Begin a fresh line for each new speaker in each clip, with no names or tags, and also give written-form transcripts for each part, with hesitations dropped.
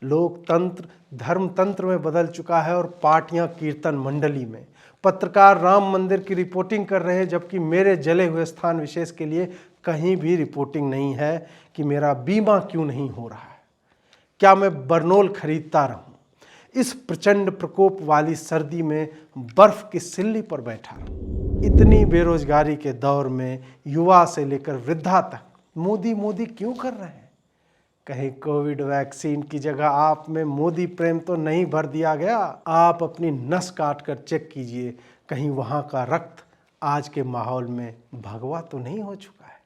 लोकतंत्र धर्मतंत्र में बदल चुका है और पार्टियां कीर्तन मंडली में। पत्रकार राम मंदिर की रिपोर्टिंग कर रहे हैं, जबकि मेरे जले हुए स्थान विशेष के लिए कहीं भी रिपोर्टिंग नहीं है कि मेरा बीमा क्यों नहीं हो रहा है। क्या मैं बरनोल खरीदता रहूं? इस प्रचंड प्रकोप वाली सर्दी में बर्फ की सिल्ली पर बैठा रहूं? इतनी बेरोजगारी के दौर में युवा से लेकर वृद्धा तक मोदी मोदी क्यों कर रहे हैं? कहीं कोविड वैक्सीन की जगह आप में मोदी प्रेम तो नहीं भर दिया गया? आप अपनी नस काट कर चेक कीजिए, कहीं वहाँ का रक्त आज के माहौल में भगवा तो नहीं हो चुका है?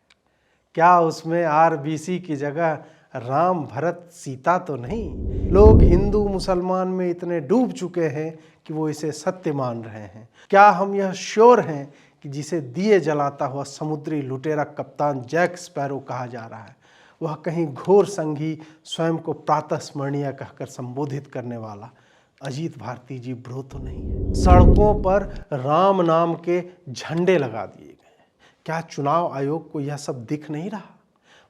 क्या उसमें आरबीसी की जगह राम भरत सीता तो नहीं? लोग हिंदू मुसलमान में इतने डूब चुके हैं कि वो इसे सत्य मान रहे हैं। क्या हम यह श्योर हैं कि जिसे दिए जलाता हुआ समुद्री लुटेरा कप्तान जैक स्पैरो कहा जा रहा है, वह कहीं घोर संघी स्वयं को प्रातः स्मरणीय कहकर संबोधित करने वाला अजीत भारती जी ब्रो तो नहीं है? सड़कों पर राम नाम के झंडे लगा दिए गए। क्या चुनाव आयोग को यह सब दिख नहीं रहा?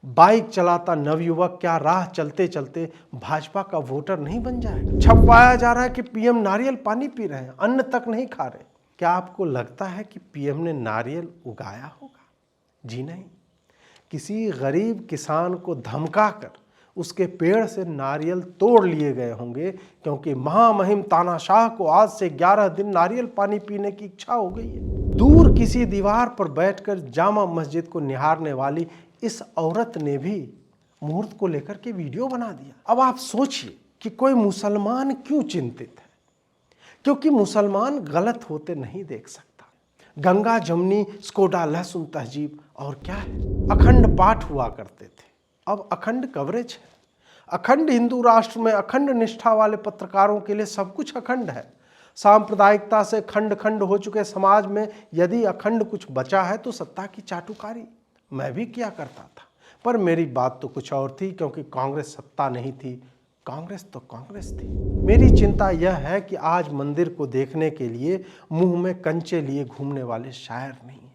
बाइक चलाता नवयुवक क्या राह चलते चलते भाजपा का वोटर नहीं बन जाएगा? छपवाया जा रहा है कि पीएम नारियल पानी पी रहे हैं, अन्न तक नहीं खा रहे। क्या आपको लगता है कि पीएम ने नारियल उगाया होगा? जी नहीं। किसी गरीब किसान को धमकाकर उसके पेड़ से नारियल तोड़ लिए गए होंगे, क्योंकि महामहिम तानाशाह को आज से 11 दिन नारियल पानी पीने की इच्छा हो गई है। दूर किसी दीवार पर बैठकर जामा मस्जिद को निहारने वाली इस औरत ने भी मुहूर्त को लेकर के वीडियो बना दिया। अब आप सोचिए कि कोई मुसलमान क्यों चिंतित है, क्योंकि मुसलमान गलत होते नहीं देख सकता। गंगा जमुनी स्कोडा लहसुन तहजीब और क्या है, अखंड पाठ हुआ करते थे, अब अखंड कवरेज है। अखंड हिंदू राष्ट्र में अखंड निष्ठा वाले पत्रकारों के लिए सब कुछ अखंड है। सांप्रदायिकता से खंड खंड हो चुके समाज में यदि अखंड कुछ बचा है तो सत्ता की चाटुकारी। मैं भी किया करता था, पर मेरी बात तो कुछ और थी, क्योंकि कांग्रेस सत्ता नहीं थी, कांग्रेस तो कांग्रेस थी। मेरी चिंता यह है कि आज मंदिर को देखने के लिए मुंह में कंचे लिए घूमने वाले शायर नहीं है।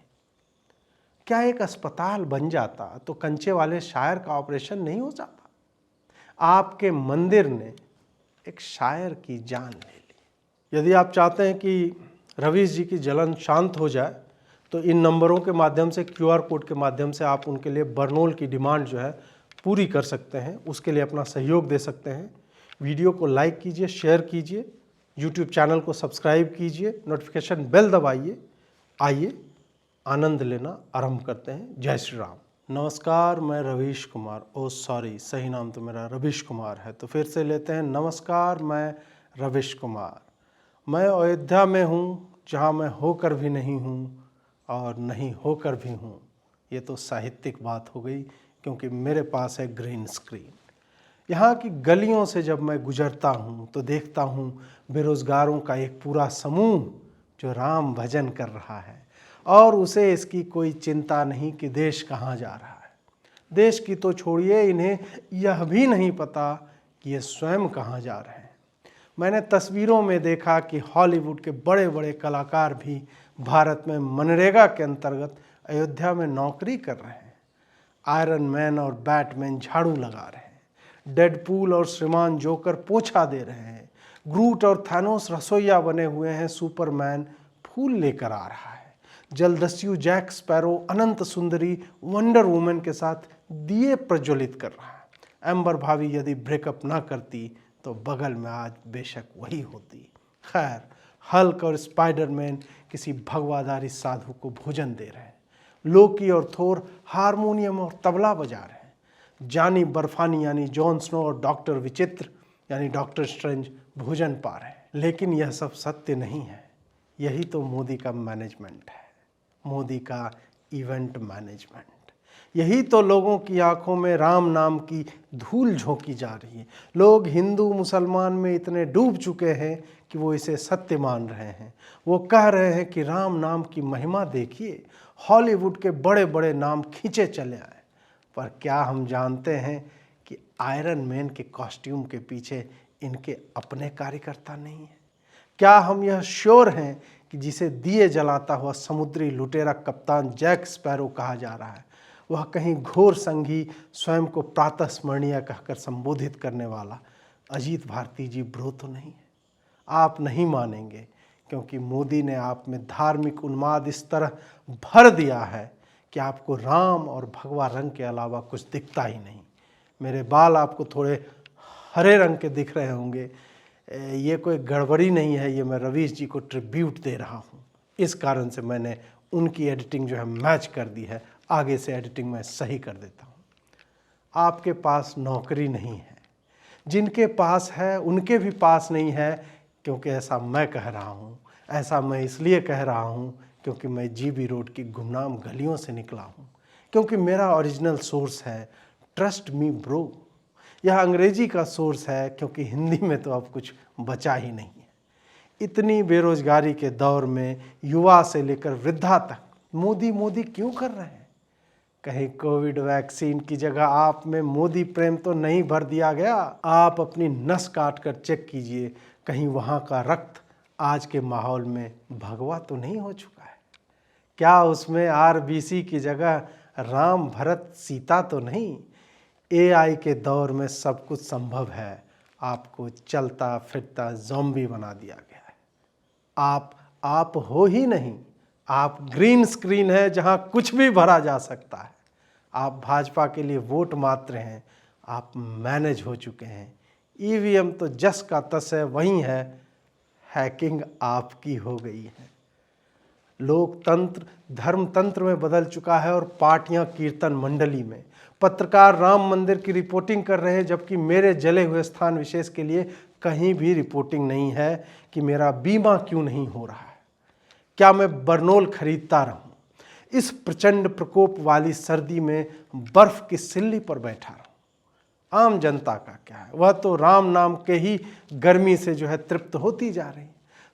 क्या एक अस्पताल बन जाता तो कंचे वाले शायर का ऑपरेशन नहीं हो जाता? आपके मंदिर ने एक शायर की जान ले ली। यदि आप चाहते हैं कि रवीश जी की जलन शांत हो जाए तो इन नंबरों के माध्यम से, क्यूआर कोड के माध्यम से आप उनके लिए बरनोल की डिमांड जो है पूरी कर सकते हैं। उसके लिए अपना सहयोग दे सकते हैं। वीडियो को लाइक कीजिए, शेयर कीजिए, यूट्यूब चैनल को सब्सक्राइब कीजिए, नोटिफिकेशन बेल दबाइए। आइए आनंद लेना आरंभ करते हैं। जय श्री राम। नमस्कार, मैं रवीश कुमार। ओ सॉरी, सही नाम तो मेरा रवीश कुमार है, तो फिर से लेते हैं। नमस्कार, मैं रवीश कुमार। मैं अयोध्या में हूँ, जहाँ मैं होकर भी नहीं हूँ और नहीं होकर भी हूँ। ये तो साहित्यिक बात हो गई, क्योंकि मेरे पास है ग्रीन स्क्रीन। यहाँ की गलियों से जब मैं गुजरता हूँ तो देखता हूँ बेरोजगारों का एक पूरा समूह जो राम भजन कर रहा है, और उसे इसकी कोई चिंता नहीं कि देश कहाँ जा रहा है। देश की तो छोड़िए, इन्हें यह भी नहीं पता कि ये स्वयं कहाँ जा रहे हैं। मैंने तस्वीरों में देखा कि हॉलीवुड के बड़े बड़े कलाकार भी भारत में मनरेगा के अंतर्गत अयोध्या में नौकरी कर रहे हैं। आयरन मैन और बैटमैन झाड़ू लगा रहे हैं, डेडपूल और श्रीमान जोकर पोछा दे रहे हैं, ग्रूट और थैनोस रसोइया बने हुए हैं, सुपरमैन फूल लेकर आ रहा है, जलदस्यु जैक स्पैरो अनंत सुंदरी वंडर वुमन के साथ दिए प्रज्वलित कर रहा है। एम्बर भाभी यदि ब्रेकअप ना करती तो बगल में आज बेशक वही होती। खैर, हल्क और स्पाइडरमैन किसी भगवाधारी साधु को भोजन दे रहे हैं। लोकी और थोर हारमोनियम और तबला बजा रहे हैं। जानी बर्फानी यानी जॉन स्नो और डॉक्टर विचित्र यानी डॉक्टर स्ट्रेंज भोजन पा रहे हैं। लेकिन यह सब सत्य नहीं है। यही तो मोदी का मैनेजमेंट है, मोदी का इवेंट मैनेजमेंट। यही तो लोगों की आंखों में राम नाम की धूल झोंकी जा रही है। लोग हिंदू मुसलमान में इतने डूब चुके हैं कि वो इसे सत्य मान रहे हैं। वो कह रहे हैं कि राम नाम की महिमा देखिए, हॉलीवुड के बड़े बड़े नाम खींचे चले आए। पर क्या हम जानते हैं कि आयरन मैन के कॉस्ट्यूम के पीछे इनके अपने कार्यकर्ता नहीं हैं? क्या हम यह श्योर हैं कि जिसे दिए जलाता हुआ समुद्री लुटेरा कप्तान जैक स्पैरो कहा जा रहा है, वह कहीं घोर संघी स्वयं को प्रातः स्मरणीय कहकर संबोधित करने वाला अजीत भारती जी ब्रो तो नहीं है। आप नहीं मानेंगे, क्योंकि मोदी ने आप में धार्मिक उन्माद इस तरह भर दिया है कि आपको राम और भगवा रंग के अलावा कुछ दिखता ही नहीं। मेरे बाल आपको थोड़े हरे रंग के दिख रहे होंगे, ये कोई गड़बड़ी नहीं है, ये मैं रवीश जी को ट्रिब्यूट दे रहा हूँ। इस कारण से मैंने उनकी एडिटिंग जो है मैच कर दी है, आगे से एडिटिंग मैं सही कर देता हूँ। आपके पास नौकरी नहीं है, जिनके पास है उनके भी पास नहीं है, क्योंकि ऐसा मैं कह रहा हूँ। ऐसा मैं इसलिए कह रहा हूँ क्योंकि मैं जीबी रोड की गुमनाम गलियों से निकला हूँ, क्योंकि मेरा ओरिजिनल सोर्स है ट्रस्ट मी ब्रो। यह अंग्रेजी का सोर्स है, क्योंकि हिंदी में तो अब कुछ बचा ही नहीं है। इतनी बेरोजगारी के दौर में युवा से लेकर वृद्धा तक मोदी मोदी क्यों कर रहे हैं? कहीं कोविड वैक्सीन की जगह आप में मोदी प्रेम तो नहीं भर दिया गया? आप अपनी नस काट कर चेक कीजिए, कहीं वहाँ का रक्त आज के माहौल में भगवा तो नहीं हो चुका है? क्या उसमें आरबीसी की जगह राम भरत सीता तो नहीं? एआई के दौर में सब कुछ संभव है। आपको चलता फिरता ज़ॉम्बी बना दिया गया है। आप हो ही नहीं, आप ग्रीन स्क्रीन है जहां कुछ भी भरा जा सकता है। आप भाजपा के लिए वोट मात्र हैं, आप मैनेज हो चुके हैं। ईवीएम तो जस का तस है, वही है, हैकिंग आपकी हो गई है। लोकतंत्र धर्मतंत्र में बदल चुका है और पार्टियां कीर्तन मंडली में। पत्रकार राम मंदिर की रिपोर्टिंग कर रहे हैं, जबकि मेरे जले हुए स्थान विशेष के लिए कहीं भी रिपोर्टिंग नहीं है कि मेरा बीमा क्यों नहीं हो रहा है। क्या मैं बरनोल खरीदता रहूं? इस प्रचंड प्रकोप वाली सर्दी में बर्फ की सिल्ली पर बैठा रहूं? आम जनता का क्या है, वह तो राम नाम के ही गर्मी से जो है तृप्त होती जा रही।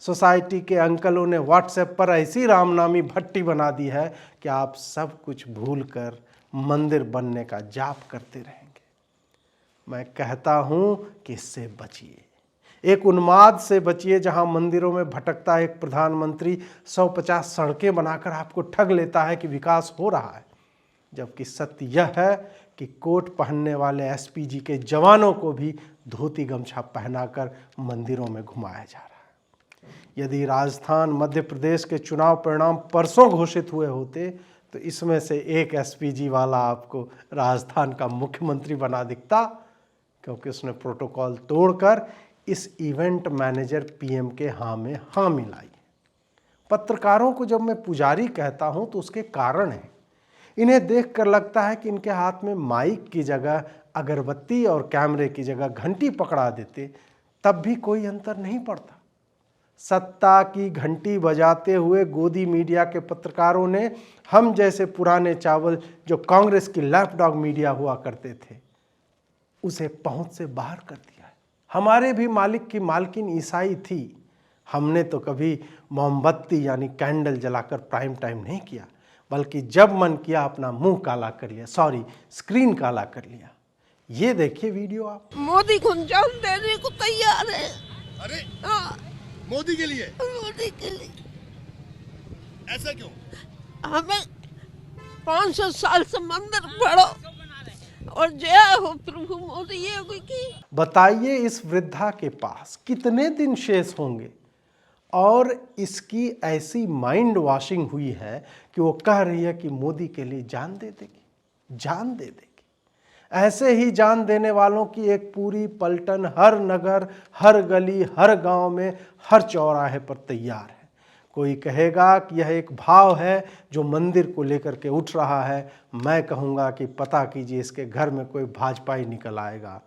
सोसाइटी के अंकलों ने व्हाट्सएप पर ऐसी रामनामी भट्टी बना दी है कि आप सब कुछ भूलकर मंदिर बनने का जाप करते रहेंगे। मैं कहता हूं कि इससे बचिए, एक उन्माद से बचिए जहां मंदिरों में भटकता एक प्रधानमंत्री 150 सड़कें बनाकर आपको ठग लेता है कि विकास हो रहा है, जबकि सत्य यह है कि कोट पहनने वाले एसपीजी के जवानों को भी धोती गमछा पहनाकर मंदिरों में घुमाया जा रहा है। यदि राजस्थान मध्य प्रदेश के चुनाव परिणाम परसों घोषित हुए होते तो इसमें से एक एसपीजी वाला आपको राजस्थान का मुख्यमंत्री बना दिखता, क्योंकि उसने प्रोटोकॉल तोड़कर इस इवेंट मैनेजर पीएम के हाँ में हाँ मिलाई। पत्रकारों को जब मैं पुजारी कहता हूं तो उसके कारण है। इन्हें देखकर लगता है कि इनके हाथ में माइक की जगह अगरबत्ती और कैमरे की जगह घंटी पकड़ा देते तब भी कोई अंतर नहीं पड़ता। सत्ता की घंटी बजाते हुए गोदी मीडिया के पत्रकारों ने हम जैसे पुराने चावल जो कांग्रेस की लैपडॉग मीडिया हुआ करते थे उसे पहुंच से बाहर कर दिया है। हमारे भी मालिक की मालकिन ईसाई थी। हमने तो कभी मोमबत्ती यानी कैंडल जलाकर प्राइम टाइम नहीं किया, बल्कि जब मन किया अपना मुंह काला कर लिया, सॉरी स्क्रीन काला कर लिया। ये देखिए वीडियो आप।
मोदी को जान देने को तैयार है।
अरे
हाँ,
मोदी के लिए
मोदी के लिए।
ऐसा क्यों?
हमें 500 साल से मंदिर पढ़ो और जय हो प्रभु मोदी ये की।
बताइए इस वृद्धा के पास कितने दिन शेष होंगे और इसकी ऐसी माइंड वॉशिंग हुई है कि वो कह रही है कि मोदी के लिए जान दे देगी, जान दे देगी। ऐसे ही जान देने वालों की एक पूरी पलटन हर नगर, हर गली, हर गांव में, हर चौराहे पर तैयार है। कोई कहेगा कि यह एक भाव है जो मंदिर को लेकर के उठ रहा है। मैं कहूँगा कि पता कीजिए इसके घर में कोई भाजपा ही निकल आएगा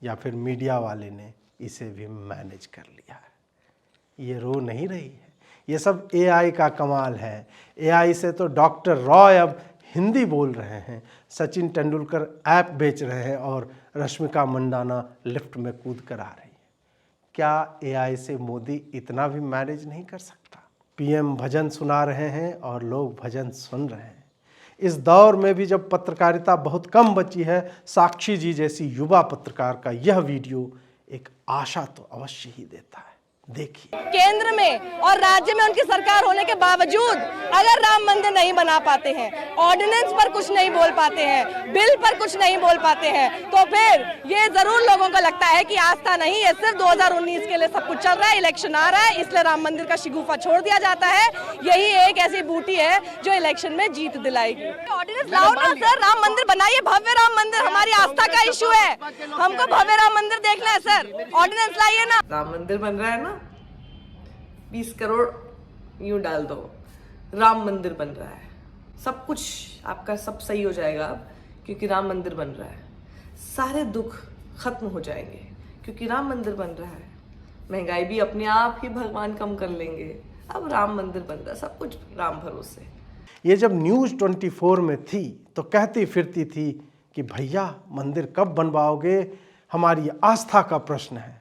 या फिर मीडिया वाले ने इसे भी मैनेज कर लिया है। ये रो नहीं रही है, ये सब एआई का कमाल है। एआई से तो डॉक्टर रॉय अब हिंदी बोल रहे हैं, सचिन तेंदुलकर ऐप बेच रहे हैं और रश्मिका मंडाना लिफ्ट में कूद कर आ रही है। क्या एआई से मोदी इतना भी मैनेज नहीं कर सकता? पीएम भजन सुना रहे हैं और लोग भजन सुन रहे हैं। इस दौर में भी जब पत्रकारिता बहुत कम बची है, साक्षी जी जैसी युवा पत्रकार का यह वीडियो एक आशा तो अवश्य ही देता है। देखिए।
केंद्र में और राज्य में उनकी सरकार होने के बावजूद अगर राम मंदिर नहीं बना पाते हैं, ऑर्डिनेंस पर कुछ नहीं बोल पाते हैं, बिल पर कुछ नहीं बोल पाते हैं, तो फिर ये जरूर लोगों को लगता है कि आस्था नहीं है, सिर्फ 2019 के लिए सब कुछ चल रहा है, इलेक्शन आ रहा है, इसलिए राम मंदिर का शिगुफा छोड़ दिया जाता है। यही एक ऐसी बूटी है जो इलेक्शन में जीत दिलाएगी। ऑर्डिनेंस लाओ ना सर, राम मंदिर बनाइए, भव्य राम मंदिर, हमारी आस्था का इशू है, हमको भव्य राम मंदिर देखना है सर, ऑर्डिनेंस लाइए ना।
राम मंदिर बन रहा है ना, 20 करोड़ यूं डाल दो, राम मंदिर बन रहा है, सब कुछ आपका सब सही हो जाएगा अब, क्योंकि राम मंदिर बन रहा है। सारे दुख खत्म हो जाएंगे क्योंकि राम मंदिर बन रहा है। महंगाई भी अपने आप ही भगवान कम कर लेंगे। अब राम मंदिर बन रहा है, सब कुछ राम भरोसे।
ये जब न्यूज़ 24 में थी तो कहती फिरती थी कि भैया मंदिर कब बनवाओगे, हमारी आस्था का प्रश्न है।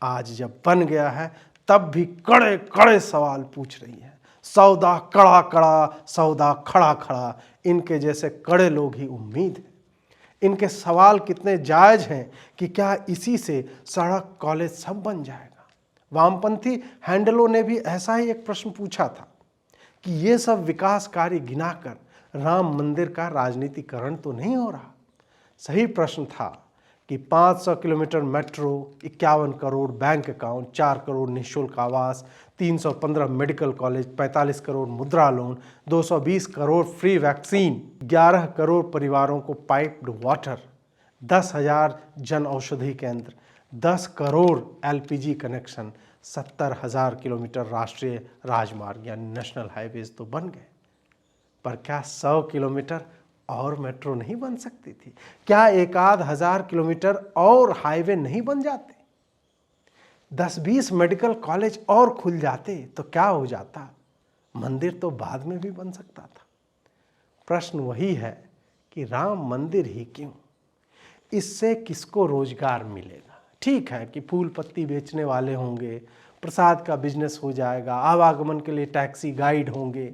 आज जब बन गया है तब भी कड़े कड़े सवाल पूछ रही है। सौदा कड़ा कड़ा, सौदा खड़ा खड़ा, इनके जैसे कड़े लोग ही उम्मीद है। इनके सवाल कितने जायज हैं कि क्या इसी से सड़क, कॉलेज सब बन जाएगा। वामपंथी हैंडलों ने भी ऐसा ही एक प्रश्न पूछा था कि ये सब विकास कार्य गिनाकर राम मंदिर का राजनीतिकरण तो नहीं हो रहा। सही प्रश्न था कि 500 kilometre metro, 51 crore bank account, 4 crore निःशुल्क आवास, 315 मेडिकल कॉलेज, 45 करोड़ मुद्रा loan, 220 crore free vaccine, 11 crore परिवारों को पाइप्ड वाटर, 10,000 जन औषधि केंद्र, 10 करोड़ LPG कनेक्शन, 70,000 किलोमीटर राष्ट्रीय राजमार्ग यानी नेशनल हाईवेज तो बन गए। पर क्या 100 किलोमीटर और मेट्रो नहीं बन सकती थी? क्या 1,000 किलोमीटर और हाईवे नहीं बन जाते? 10-20 मेडिकल कॉलेज और खुल जाते तो क्या हो जाता? मंदिर तो बाद में भी बन सकता था। प्रश्न वही है कि राम मंदिर ही क्यों? इससे किसको रोजगार मिलेगा? ठीक है कि फूल पत्ती बेचने वाले होंगे, प्रसाद का बिजनेस हो जाएगा, आवागमन के लिए टैक्सी गाइड होंगे,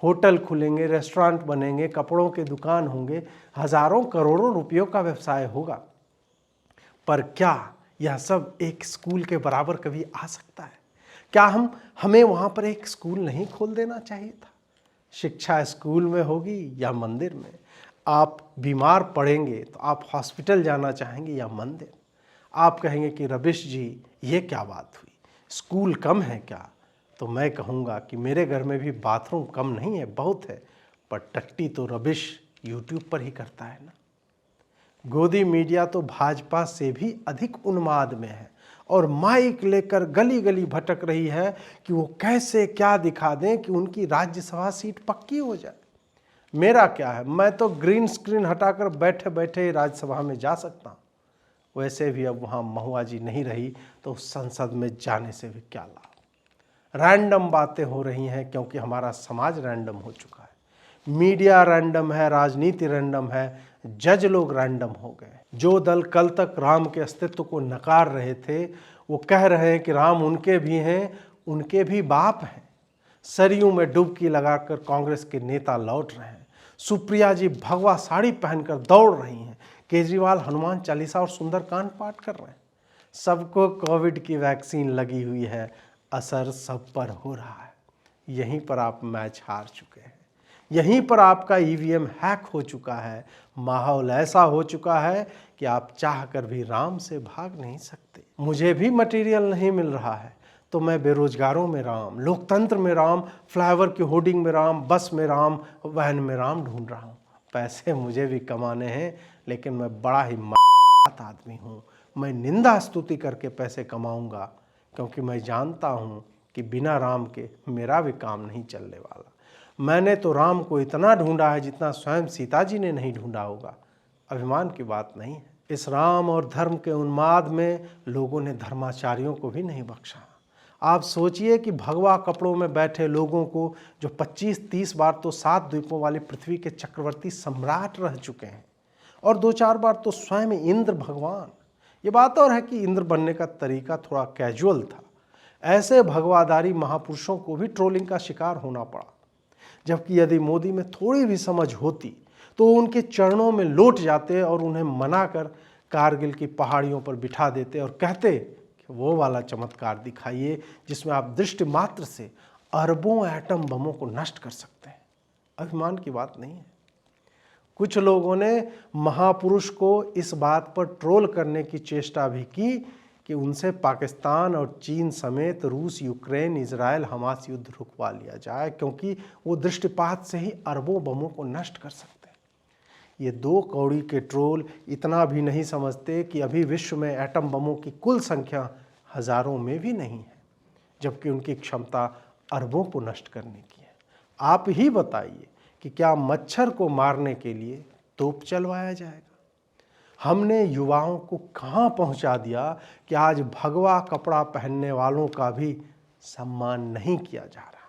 होटल खुलेंगे, रेस्टोरेंट बनेंगे, कपड़ों के दुकान होंगे, हजारों करोड़ों रुपयों का व्यवसाय होगा। पर क्या यह सब एक स्कूल के बराबर कभी आ सकता है? क्या हमें वहाँ पर एक स्कूल नहीं खोल देना चाहिए था? शिक्षा स्कूल में होगी या मंदिर में? आप बीमार पड़ेंगे तो आप हॉस्पिटल जाना चाहेंगे या मंदिर? आप कहेंगे कि रबिश जी ये क्या बात हुई, स्कूल कम है क्या? तो मैं कहूँगा कि मेरे घर में भी बाथरूम कम नहीं है, बहुत है, पर टट्टी तो रबिश यूट्यूब पर ही करता है ना। गोदी मीडिया तो भाजपा से भी अधिक उन्माद में है और माइक लेकर गली गली भटक रही है कि वो कैसे क्या दिखा दें कि उनकी राज्यसभा सीट पक्की हो जाए। मेरा क्या है, मैं तो ग्रीन स्क्रीन हटाकर बैठे बैठे राज्यसभा में जा सकता हूँ। वैसे भी अब वहाँ महुआ जी नहीं रही तो संसद में जाने से भी क्या लाभ। रैंडम बातें हो रही हैं क्योंकि हमारा समाज रैंडम हो चुका है। मीडिया रैंडम है, राजनीति रैंडम है, जज लोग रैंडम हो गए। जो दल कल तक राम के अस्तित्व को नकार रहे थे वो कह रहे हैं कि राम उनके भी हैं, उनके भी बाप हैं। सरयू में डुबकी लगाकर कांग्रेस के नेता लौट रहे हैं। सुप्रिया जी भगवा साड़ी पहनकर दौड़ रही हैं। केजरीवाल हनुमान चालीसा और सुंदरकांड पाठ कर रहे हैं। सबको कोविड की वैक्सीन लगी हुई है, असर सब पर हो रहा है। यहीं पर आप मैच हार चुके हैं। यहीं पर आपका EVM हैक हो चुका है। माहौल ऐसा हो चुका है कि आप चाहकर भी राम से भाग नहीं सकते। मुझे भी मटेरियल नहीं मिल रहा है तो मैं बेरोजगारों में राम, लोकतंत्र में राम, फ्लाईओवर की होर्डिंग में राम, बस में राम, वैन में राम ढूंढ रहा हूँ। पैसे मुझे भी कमाने हैं लेकिन मैं बड़ा ही आदमी हूँ। मैं निंदा स्तुति करके पैसे कमाऊँगा क्योंकि मैं जानता हूँ कि बिना राम के मेरा भी काम नहीं चलने वाला। मैंने तो राम को इतना ढूंढा है जितना स्वयं सीता जी ने नहीं ढूंढा होगा। अभिमान की बात नहीं है। इस राम और धर्म के उन्माद में लोगों ने धर्माचार्यों को भी नहीं बख्शा। आप सोचिए कि भगवा कपड़ों में बैठे लोगों को जो 25-30 बार तो 7 द्वीपों वाली पृथ्वी के चक्रवर्ती सम्राट रह चुके हैं और 2-4 बार तो स्वयं इंद्र भगवान। ये बात और है कि इंद्र बनने का तरीका थोड़ा कैजुअल था। ऐसे भगवाधारी महापुरुषों को भी ट्रोलिंग का शिकार होना पड़ा। जबकि यदि मोदी में थोड़ी भी समझ होती तो उनके चरणों में लौट जाते और उन्हें मनाकर कारगिल की पहाड़ियों पर बिठा देते और कहते कि वो वाला चमत्कार दिखाइए जिसमें आप दृष्टि मात्र से अरबों एटम बमों को नष्ट कर सकते हैं। अभिमान की बात नहीं है। कुछ लोगों ने महापुरुष को इस बात पर ट्रोल करने की चेष्टा भी की कि उनसे पाकिस्तान और चीन समेत रूस, यूक्रेन, इजराइल, हमास युद्ध रुकवा लिया जाए, क्योंकि वो दृष्टिपात से ही अरबों बमों को नष्ट कर सकते हैं। ये दो कौड़ी के ट्रोल इतना भी नहीं समझते कि अभी विश्व में एटम बमों की कुल संख्या हजारों में भी नहीं है, जबकि उनकी क्षमता अरबों को नष्ट करने की है। आप ही बताइए कि क्या मच्छर को मारने के लिए तोप चलवाया जाएगा? हमने युवाओं को कहाँ पहुँचा दिया कि आज भगवा कपड़ा पहनने वालों का भी सम्मान नहीं किया जा रहा।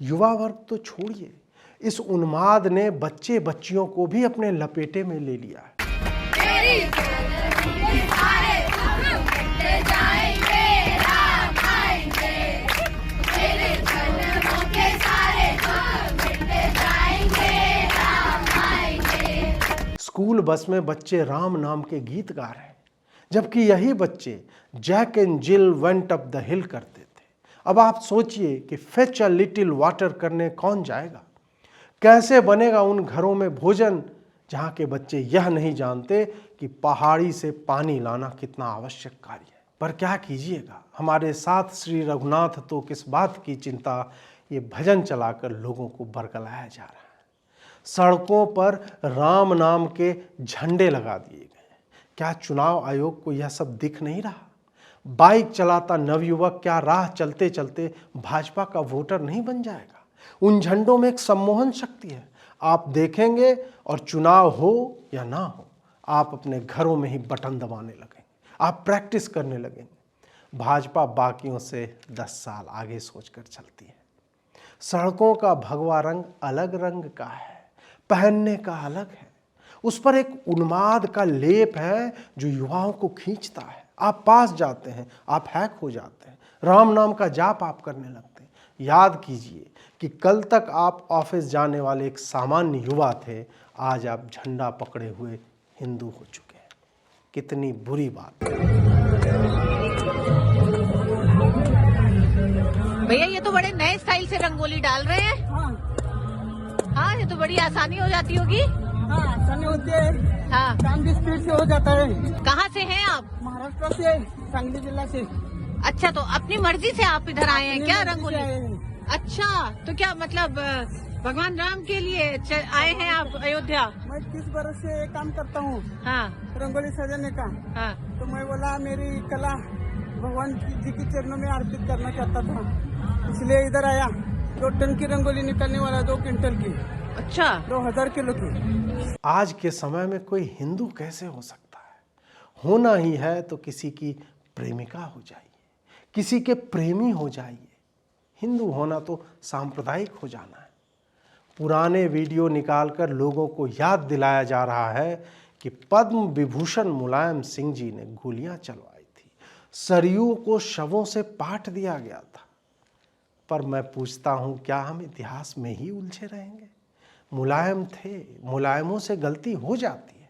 युवा वर्ग तो छोड़िए, इस उन्माद ने बच्चे बच्चियों को भी अपने लपेटे में ले लिया है। स्कूल बस में बच्चे राम नाम के गीत गा रहे हैं, जबकि यही बच्चे Jack and Jill went up the hill करते थे। अब आप सोचिए कि फेच अ लिटिल वाटर करने कौन जाएगा? कैसे बनेगा उन घरों में भोजन जहाँ के बच्चे यह नहीं जानते कि पहाड़ी से पानी लाना कितना आवश्यक कार्य है। पर क्या कीजिएगा, हमारे साथ श्री रघुनाथ तो किस बात की चिंता, ये भजन चलाकर लोगों को बरगलाया जा रहा है। सड़कों पर राम नाम के झंडे लगा दिए गए। क्या चुनाव आयोग को यह सब दिख नहीं रहा? बाइक चलाता नवयुवक क्या राह चलते चलते भाजपा का वोटर नहीं बन जाएगा? उन झंडों में एक सम्मोहन शक्ति है। आप देखेंगे और चुनाव हो या ना हो, आप अपने घरों में ही बटन दबाने लगेंगे, आप प्रैक्टिस करने लगेंगे। भाजपा बाकियों से 10 साल आगे सोचकर चलती है। सड़कों का भगवा रंग अलग रंग का है, पहनने का अलग है, उस पर एक उन्माद का लेप है जो युवाओं को खींचता है। आप पास जाते हैं, आप हैक हो जाते हैं, राम नाम का जाप आप करने लगते हैं। याद कीजिए कि कल तक आप ऑफिस जाने वाले एक सामान्य युवा थे, आज आप झंडा पकड़े हुए हिंदू हो चुके हैं। कितनी बुरी बात है।
भैया ये तो बड़े नए स्टाइल से रंगोली डाल रहे हैं। हाँ, ये तो बड़ी आसानी हो जाती होगी।
हाँ, आसानी होती है।
हाँ,
काम भी स्पीड से हो जाता है।
कहाँ से हैं आप?
महाराष्ट्र से, सांगली जिला से।
अच्छा, तो अपनी मर्जी से आप इधर आए हैं क्या
अपनी मर्जी
रंगोली?
से आए हैं।
अच्छा, तो क्या मतलब भगवान राम के लिए आए हैं आप अयोध्या?
मैं 30 बरस से काम करता हूँ,
हाँ
रंगोली सजाने का।
हाँ।
तो मैं बोला मेरी कला भगवान जी के चरणों में अर्पित करना चाहता था, इसलिए इधर आया। 2 टन की रंगोली निकलने वाला, 2 क्विंटल की।
अच्छा,
2000 किलो की।
आज के समय में कोई हिंदू कैसे हो सकता है? होना ही है तो किसी की प्रेमिका हो जाइए, किसी के प्रेमी हो जाइए। हिंदू होना तो सांप्रदायिक हो जाना है। पुराने वीडियो निकालकर लोगों को याद दिलाया जा रहा है कि पद्म विभूषण मुलायम सिंह जी ने गोलियां चलवाई थी, सरयू को शवों से पाट दिया गया था। पर मैं पूछता हूं, क्या हम इतिहास में ही उलझे रहेंगे? मुलायम थे, मुलायमों से गलती हो जाती है।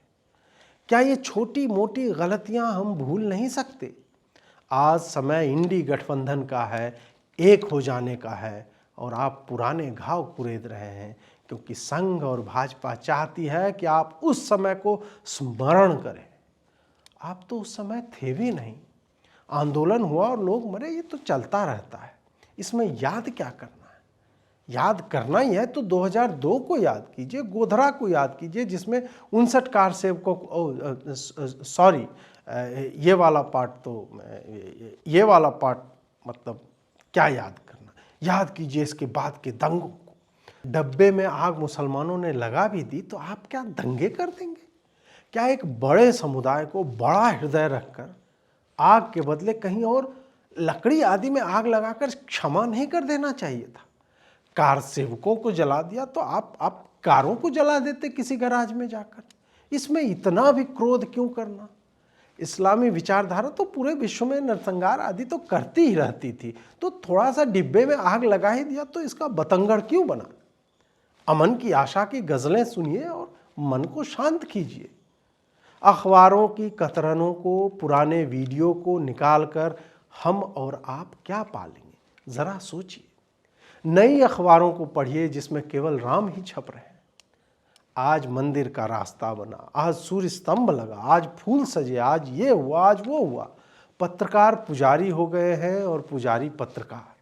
क्या ये छोटी मोटी गलतियां हम भूल नहीं सकते? आज समय इंडी गठबंधन का है, एक हो जाने का है, और आप पुराने घाव कुरेद रहे हैं, क्योंकि संघ और भाजपा चाहती है कि आप उस समय को स्मरण करें। आप तो उस समय थे भी नहीं। आंदोलन हुआ और लोग मरे, ये तो चलता रहता है। इसमें याद क्या करना है? याद करना ही है तो 2002 को याद कीजिए, गोधरा को याद कीजिए, जिसमें 59 कार सेवकों को, सॉरी, ये वाला पार्ट मतलब क्या याद करना? याद कीजिए इसके बाद के दंगों को। डब्बे में आग मुसलमानों ने लगा भी दी तो आप क्या दंगे कर देंगे? क्या एक बड़े समुदाय को बड़ा हृदय रखकर आग के बदले कहीं और लकड़ी आदि में आग लगाकर क्षमा नहीं कर देना चाहिए था? कार सेवकों को जला दिया तो आप कारों को जला देते किसी गैराज में जाकर। इसमें इतना भी क्रोध क्यों करना? इस्लामी विचारधारा तो पूरे विश्व में नरसंहार आदि तो करती ही रहती थी, तो थोड़ा सा डिब्बे में आग लगा ही दिया तो इसका बतंगड़ क्यों बना? अमन की आशा की गजलें सुनिए और मन को शांत कीजिए। अखबारों की कतरनों को, पुराने वीडियो को निकालकर हम और आप क्या पालेंगे? ज़रा सोचिए। नई अखबारों को पढ़िए जिसमें केवल राम ही छप रहे हैं। आज मंदिर का रास्ता बना, आज सूर्य स्तंभ लगा, आज फूल सजे, आज ये हुआ, आज वो हुआ। पत्रकार पुजारी हो गए हैं और पुजारी पत्रकार।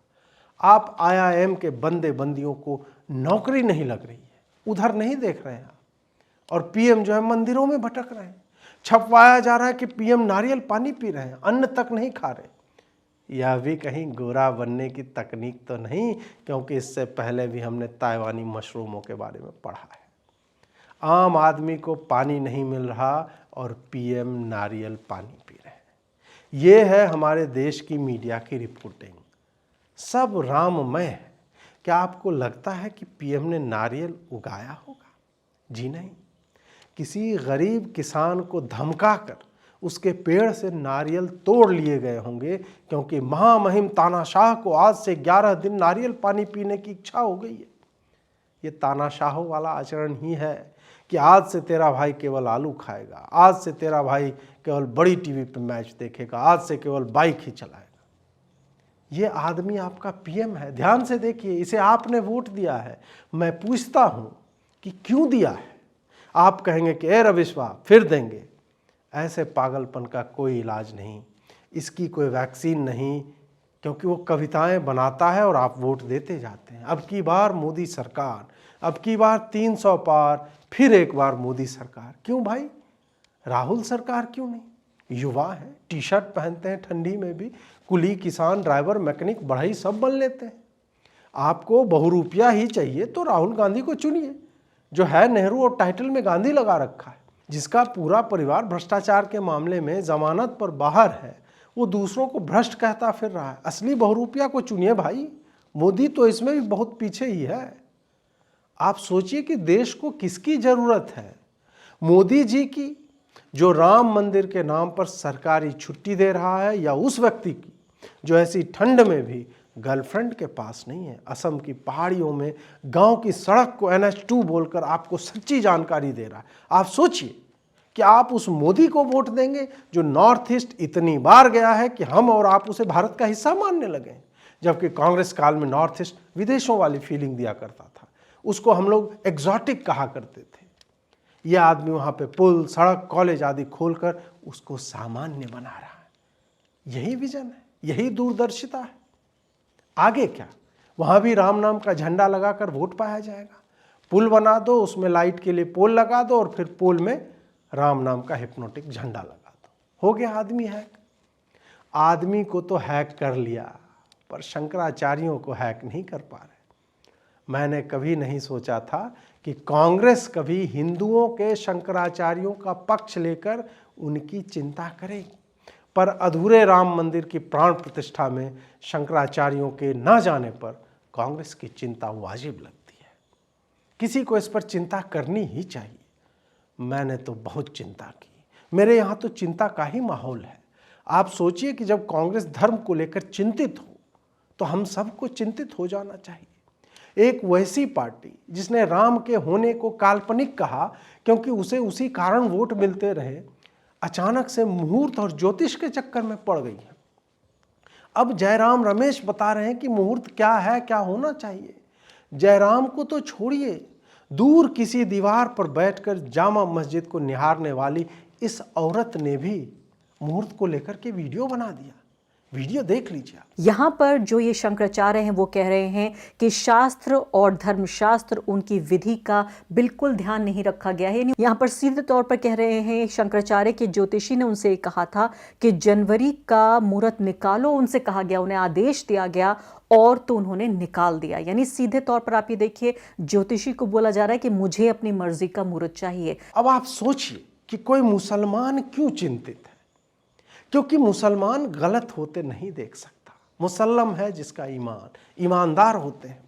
आप IIM के बंदे बंदियों को नौकरी नहीं लग रही है, उधर नहीं देख रहे हैं आप। और PM जो है मंदिरों में भटक रहे हैं। छपवाया जा रहा है कि PM नारियल पानी पी रहे हैं, अन्न तक नहीं खा रहे। यह भी कहीं गोरा बनने की तकनीक तो नहीं, क्योंकि इससे पहले भी हमने ताइवानी मशरूमों के बारे में पढ़ा है। आम आदमी को पानी नहीं मिल रहा और PM नारियल पानी पी रहे हैं। ये है हमारे देश की मीडिया की रिपोर्टिंग। सब राममय है। क्या आपको लगता है कि PM ने नारियल उगाया होगा? जी नहीं। किसी गरीब किसान को धमकाकर उसके पेड़ से नारियल तोड़ लिए गए होंगे, क्योंकि महामहिम तानाशाह को आज से 11 दिन नारियल पानी पीने की इच्छा हो गई है। ये तानाशाहों वाला आचरण ही है कि आज से तेरा भाई केवल आलू खाएगा, आज से तेरा भाई केवल बड़ी टीवी पे मैच देखेगा, आज से केवल बाइक ही चलाएगा। ये आदमी आपका PM है। ध्यान से देखिए, इसे आपने वोट दिया है। मैं पूछता हूँ कि क्यों दिया है? आप कहेंगे कि ए रविश्वा फिर देंगे। ऐसे पागलपन का कोई इलाज नहीं, इसकी कोई वैक्सीन नहीं, क्योंकि वो कविताएं बनाता है और आप वोट देते जाते हैं। अब की बार मोदी सरकार, अब की बार 300 पार, फिर एक बार मोदी सरकार। क्यों भाई? राहुल सरकार क्यों नहीं? युवा हैं, टी-शर्ट पहनते हैं ठंडी में भी, कुली, किसान, ड्राइवर, मैकेनिक, बढ़ई सब बन लेते हैं। आपको बहुरूपिया ही चाहिए तो राहुल गांधी को चुनिए, जो है नेहरू और टाइटल में गांधी लगा रखा है, जिसका पूरा परिवार भ्रष्टाचार के मामले में जमानत पर बाहर है। वो दूसरों को भ्रष्ट कहता फिर रहा है। असली बहुरूपिया को चुनिए भाई। मोदी तो इसमें भी बहुत पीछे ही है। आप सोचिए कि देश को किसकी जरूरत है? मोदी जी की, जो राम मंदिर के नाम पर सरकारी छुट्टी दे रहा है, या उस व्यक्ति की जो ऐसी ठंड में भी गर्लफ्रेंड के पास नहीं है, असम की पहाड़ियों में गांव की सड़क को NH2 बोलकर आपको सच्ची जानकारी दे रहा है? आप सोचिए कि आप उस मोदी को वोट देंगे जो नॉर्थ ईस्ट इतनी बार गया है कि हम और आप उसे भारत का हिस्सा मानने लगे, जबकि कांग्रेस काल में नॉर्थ ईस्ट विदेशों वाली फीलिंग दिया करता था। उसको हम लोग एग्जॉटिक कहा करते थे। यह आदमी वहाँ पे पुल, सड़क, कॉलेज आदि खोलकर उसको सामान्य बना रहा है। यही विजन है, यही दूरदर्शिता है। आगे क्या? वहाँ भी राम नाम का झंडा लगाकर वोट पाया जाएगा। पुल बना दो, उसमें लाइट के लिए पोल लगा दो और फिर पोल में राम नाम का हिप्नोटिक झंडा लगा दो। हो गया आदमी हैक। आदमी को तो हैक कर लिया, पर शंकराचार्यों को हैक नहीं कर पा रहे। मैंने कभी नहीं सोचा था कि कांग्रेस कभी हिंदुओं के शंकराचार्यों का पक्ष लेकर उनकी चिंता करेगी, पर अधूरे राम मंदिर की प्राण प्रतिष्ठा में शंकराचार्यों के न जाने पर कांग्रेस की चिंता वाजिब लगती है। किसी को इस पर चिंता करनी ही चाहिए। मैंने तो बहुत चिंता की। मेरे यहाँ तो चिंता का ही माहौल है। आप सोचिए कि जब कांग्रेस धर्म को लेकर चिंतित हो तो हम सबको चिंतित हो जाना चाहिए। एक वैसी पार्टी जिसने राम के होने को काल्पनिक कहा क्योंकि उसे उसी कारण वोट मिलते रहे, अचानक से मुहूर्त और ज्योतिष के चक्कर में पड़ गई है। अब जयराम रमेश बता रहे हैं कि मुहूर्त क्या है, क्या होना चाहिए। जयराम को तो छोड़िए, दूर किसी दीवार पर बैठकर जामा मस्जिद को निहारने वाली इस औरत ने भी मुहूर्त को लेकर के वीडियो बना दिया। वीडियो देख लीजिए।
यहाँ पर जो ये शंकराचार्य हैं वो कह रहे हैं कि शास्त्र और धर्मशास्त्र, उनकी विधि का बिल्कुल ध्यान नहीं रखा गया है। यहाँ पर सीधे तौर पर कह रहे हैं, शंकराचार्य के ज्योतिषी ने उनसे कहा था कि जनवरी का मुहूर्त निकालो, उनसे कहा गया, उन्हें आदेश दिया गया और तो उन्होंने निकाल दिया। यानी सीधे तौर पर आप ये देखिए, ज्योतिषी को बोला जा रहा है कि मुझे अपनी मर्जी का मुहूर्त चाहिए।
अब आप सोचिए कि कोई मुसलमान क्यों चिंतित है, क्योंकि मुसलमान गलत होते नहीं देख सकता। मुसल्लम है जिसका ईमान, ईमानदार होते हैं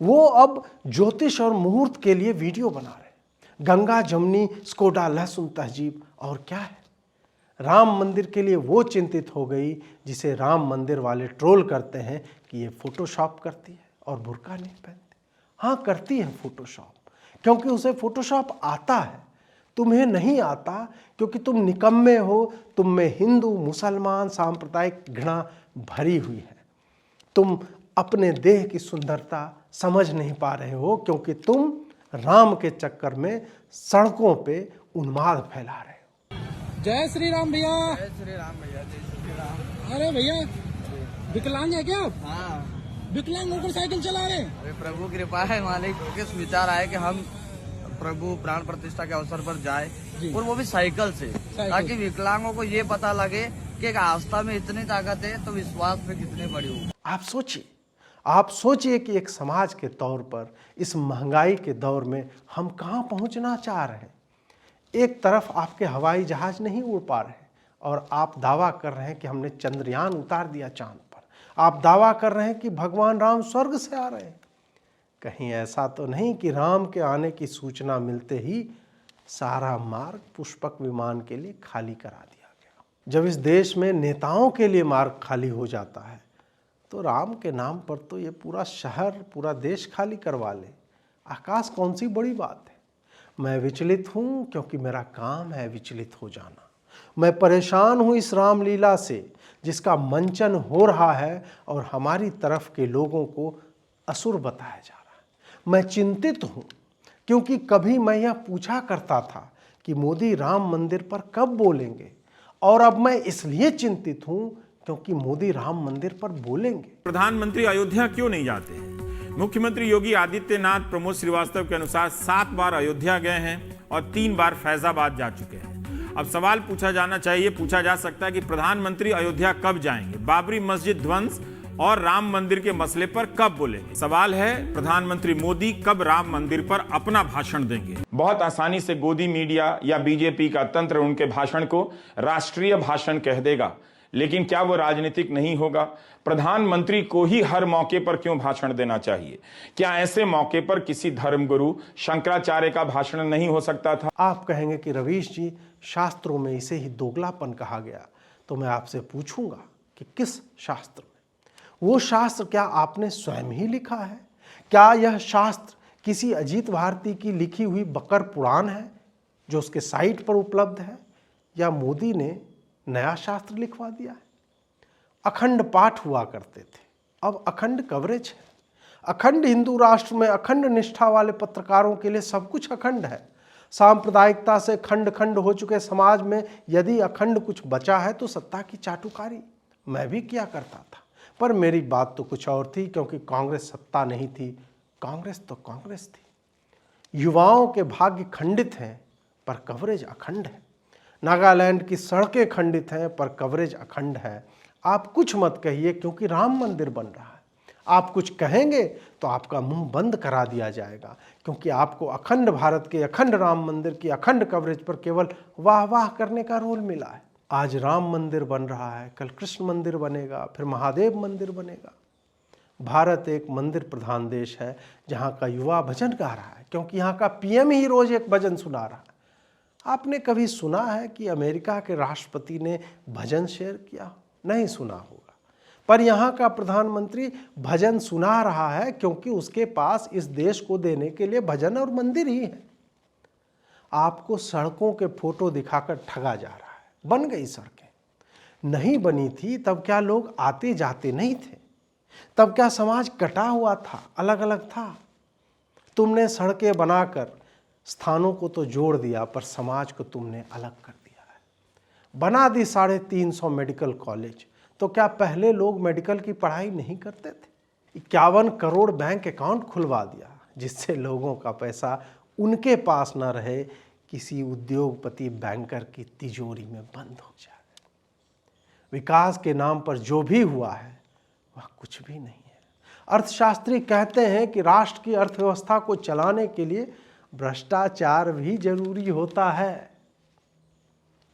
वो अब ज्योतिष और मुहूर्त के लिए वीडियो बना रहे हैं। गंगा जमनी, स्कोडा, लहसुन तहजीब और क्या है। राम मंदिर के लिए वो चिंतित हो गई जिसे राम मंदिर वाले ट्रोल करते हैं कि ये फोटोशॉप करती है और बुर्का नहीं पहनती। हाँ, करती है फोटोशॉप, क्योंकि उसे फोटोशॉप आता है तुम्हें नहीं आता क्योंकि तुम निकम्मे हो, तुम में हिंदू मुसलमान सांप्रदायिक घृणा भरी हुई है। तुम अपने देह की सुंदरता समझ नहीं पा रहे हो क्योंकि तुम राम के चक्कर में सड़कों पे उन्माद फैला रहे हो।
जय श्री राम भैया। जय श्री राम भैया। जय श्री राम। अरे भैया विकलांग है क्या?
हाँ,
विकलांग मोटरसाइकिल चला रहे हैं?
अरे प्रभु की कृपा है, मालिक के विचार आए कि हम प्रभु प्राण प्रतिष्ठा के अवसर पर जाए और वो भी साइकिल से, ताकि विकलांगों को ये पता लगे कि एक आस्था में इतनी ताकत है तो विश्वास में कितनी बड़ी हो।
आप सोचिए कि एक समाज के तौर पर इस महंगाई के दौर में हम कहाँ पहुँचना चाह रहे हैं। एक तरफ आपके हवाई जहाज नहीं उड़ पा रहे और आप दावा कर रहे हैं कि हमने चंद्रयान उतार दिया चांद पर। आप दावा कर रहे हैं कि भगवान राम स्वर्ग से आ रहे हैं। कहीं ऐसा तो नहीं कि राम के आने की सूचना मिलते ही सारा मार्ग पुष्पक विमान के लिए खाली करा दिया गया। जब इस देश में नेताओं के लिए मार्ग खाली हो जाता है तो राम के नाम पर तो ये पूरा शहर, पूरा देश खाली करवा ले। आकाश कौन सी बड़ी बात है। मैं विचलित हूँ क्योंकि मेरा काम है विचलित हो जाना। मैं परेशान हूँ इस रामलीला से जिसका मंचन हो रहा है और हमारी तरफ के लोगों को असुर बताया जा रहा है। मैं चिंतित हूँ क्योंकि कभी मैं यह पूछा करता था कि मोदी राम मंदिर पर कब बोलेंगे, और अब मैं इसलिए चिंतित हूँ क्योंकि मोदी राम मंदिर पर बोलेंगे।
प्रधानमंत्री अयोध्या क्यों नहीं जाते हैं? मुख्यमंत्री योगी आदित्यनाथ प्रमोद श्रीवास्तव के अनुसार 7 बार अयोध्या गए हैं और 3 बार फैजाबाद जा चुके हैं। अब सवाल पूछा जा सकता है कि प्रधानमंत्री अयोध्या कब जाएंगे, बाबरी मस्जिद ध्वंस और राम मंदिर के मसले पर कब बोलेंगे। सवाल है प्रधानमंत्री मोदी कब राम मंदिर पर अपना भाषण देंगे। बहुत आसानी से गोदी मीडिया या बीजेपी का तंत्र उनके भाषण को राष्ट्रीय भाषण कह देगा, लेकिन क्या वो राजनीतिक नहीं होगा? प्रधानमंत्री को ही हर मौके पर क्यों भाषण देना चाहिए? क्या ऐसे मौके पर किसी धर्मगुरु शंकराचार्य का भाषण नहीं हो सकता था?
आप कहेंगे कि रवीश जी, शास्त्रों में इसे ही दोगलापन कहा गया। तो मैं आपसे पूछूंगा कि किस शास्त्र में? वो शास्त्र क्या आपने स्वयं ही लिखा है? क्या यह शास्त्र किसी अजीत भारती की लिखी हुई बकर पुराण है जो उसके साइट पर उपलब्ध है, या मोदी ने नया शास्त्र लिखवा दिया है? अखंड पाठ हुआ करते थे, अब अखंड कवरेज है। अखंड हिंदू राष्ट्र में अखंड निष्ठा वाले पत्रकारों के लिए सब कुछ अखंड है। सांप्रदायिकता से खंड खंड हो चुके समाज में यदि अखंड कुछ बचा है तो सत्ता की चाटुकारी मैं भी किया करता था। पर मेरी बात तो कुछ और थी, क्योंकि कांग्रेस सत्ता नहीं थी, कांग्रेस तो कांग्रेस थी। युवाओं के भाग्य खंडित हैं पर कवरेज अखंड है। नागालैंड की सड़कें खंडित हैं पर कवरेज अखंड है। आप कुछ मत कहिए क्योंकि राम मंदिर बन रहा है। आप कुछ कहेंगे तो आपका मुंह बंद करा दिया जाएगा, क्योंकि आपको अखंड भारत के अखंड राम मंदिर की अखंड कवरेज पर केवल वाह वाह करने का रोल मिला है। आज राम मंदिर बन रहा है, कल कृष्ण मंदिर बनेगा, फिर महादेव मंदिर बनेगा। भारत एक मंदिर प्रधान देश है जहाँ का युवा भजन गा रहा है, क्योंकि यहाँ का पीएम ही रोज एक भजन सुना रहा है। आपने कभी सुना है कि अमेरिका के राष्ट्रपति ने भजन शेयर किया? नहीं सुना होगा। पर यहाँ का प्रधानमंत्री भजन सुना रहा है क्योंकि उसके पास इस देश को देने के लिए भजन और मंदिर ही है। आपको सड़कों के फोटो दिखाकर ठगा जा रहा है। बन गई सड़कें, नहीं बनी थी तब क्या लोग आते जाते नहीं थे? तब क्या समाज कटा हुआ था, अलग अलग था? तुमने सड़कें बनाकर स्थानों को तो जोड़ दिया, पर समाज को तुमने अलग कर दिया है। बना दी 350 मेडिकल कॉलेज, तो क्या पहले लोग मेडिकल की पढ़ाई नहीं करते थे? 51 करोड़ बैंक अकाउंट खुलवा दिया, जिससे लोगों का पैसा उनके पास न रहे, किसी उद्योगपति बैंकर की तिजोरी में बंद हो जाए। विकास के नाम पर जो भी हुआ है वह कुछ भी नहीं है। अर्थशास्त्री कहते हैं कि राष्ट्र की अर्थव्यवस्था को चलाने के लिए भ्रष्टाचार भी जरूरी होता है।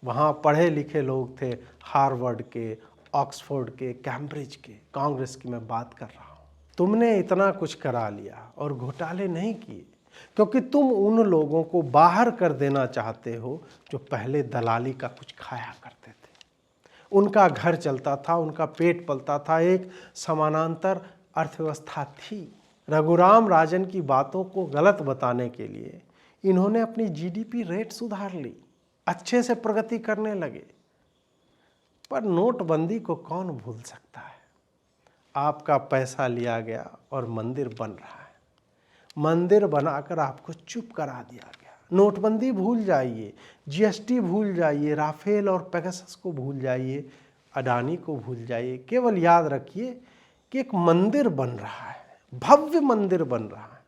वहाँ पढ़े लिखे लोग थे, हार्वर्ड के, ऑक्सफोर्ड के, कैम्ब्रिज के। कांग्रेस की मैं बात कर रहा हूँ। तुमने इतना कुछ करा लिया और घोटाले नहीं किए, क्योंकि तुम उन लोगों को बाहर कर देना चाहते हो जो पहले दलाली का कुछ खाया करते थे। उनका घर चलता था, उनका पेट पलता था, एक समानांतर अर्थव्यवस्था थी। रघुराम राजन की बातों को गलत बताने के लिए इन्होंने अपनी जीडीपी रेट सुधार ली, अच्छे से प्रगति करने लगे। पर नोटबंदी को कौन भूल सकता है। आपका पैसा लिया गया और मंदिर बन रहा है, मंदिर बनाकर आपको चुप करा दिया गया। नोटबंदी भूल जाइए, जीएसटी भूल जाइए, राफेल और पेगासस को भूल जाइए, अडानी को भूल जाइए। केवल याद रखिए कि एक मंदिर बन रहा है, भव्य मंदिर बन रहा है।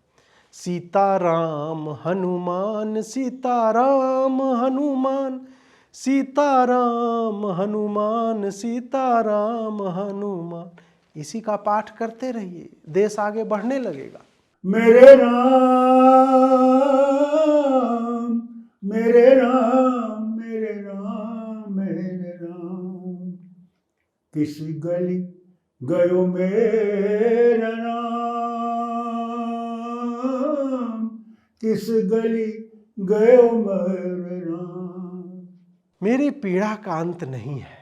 सीताराम हनुमान, सीताराम हनुमान, सीताराम हनुमान, सीताराम हनुमान। इसी का पाठ करते रहिए, देश आगे बढ़ने लगेगा।
मेरे राम, मेरे राम, मेरे राम, मेरे राम, किस गली गयो मेरा राम, किस गली गयो मेरा राम।
मेरी पीड़ा का अंत नहीं है,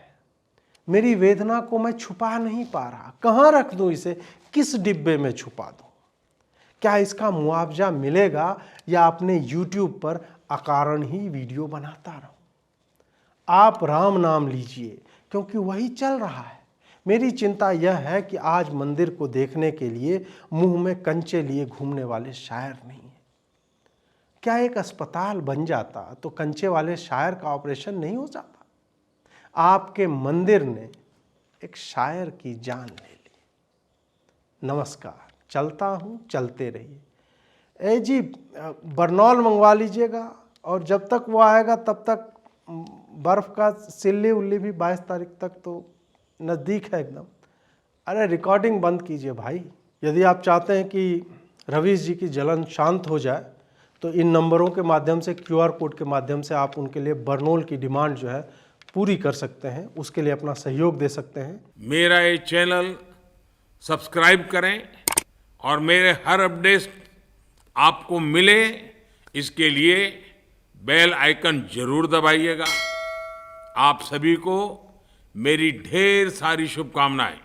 मेरी वेदना को मैं छुपा नहीं पा रहा। कहाँ रख दूं इसे, किस डिब्बे में छुपा दूं? क्या इसका मुआवजा मिलेगा या अपने YouTube पर अकारण ही वीडियो बनाता रहूं? आप राम नाम लीजिए, क्योंकि वही चल रहा है। मेरी चिंता यह है कि आज मंदिर को देखने के लिए मुंह में कंचे लिए घूमने वाले शायर नहीं है। क्या एक अस्पताल बन जाता तो कंचे वाले शायर का ऑपरेशन नहीं हो जाता? आपके मंदिर ने एक शायर की जान ले ली। नमस्कार, चलता हूँ, चलते रहिए। ए जी, बरनौल मंगवा लीजिएगा, और जब तक वो आएगा तब तक बर्फ़ का सिल्ली उल्ली भी 22 तारीख तक तो नज़दीक है एकदम। अरे रिकॉर्डिंग बंद कीजिए भाई। यदि आप चाहते हैं कि रवीश जी की जलन शांत हो जाए तो इन नंबरों के माध्यम से, QR कोड के माध्यम से आप उनके लिए बरनौल की डिमांड जो है पूरी कर सकते हैं, उसके लिए अपना सहयोग दे सकते हैं।
मेरा ये चैनल सब्सक्राइब करें और मेरे हर अपडेट आपको मिले, इसके लिए बेल आइकन जरूर दबाइएगा। आप सभी को मेरी ढेर सारी शुभकामनाएं।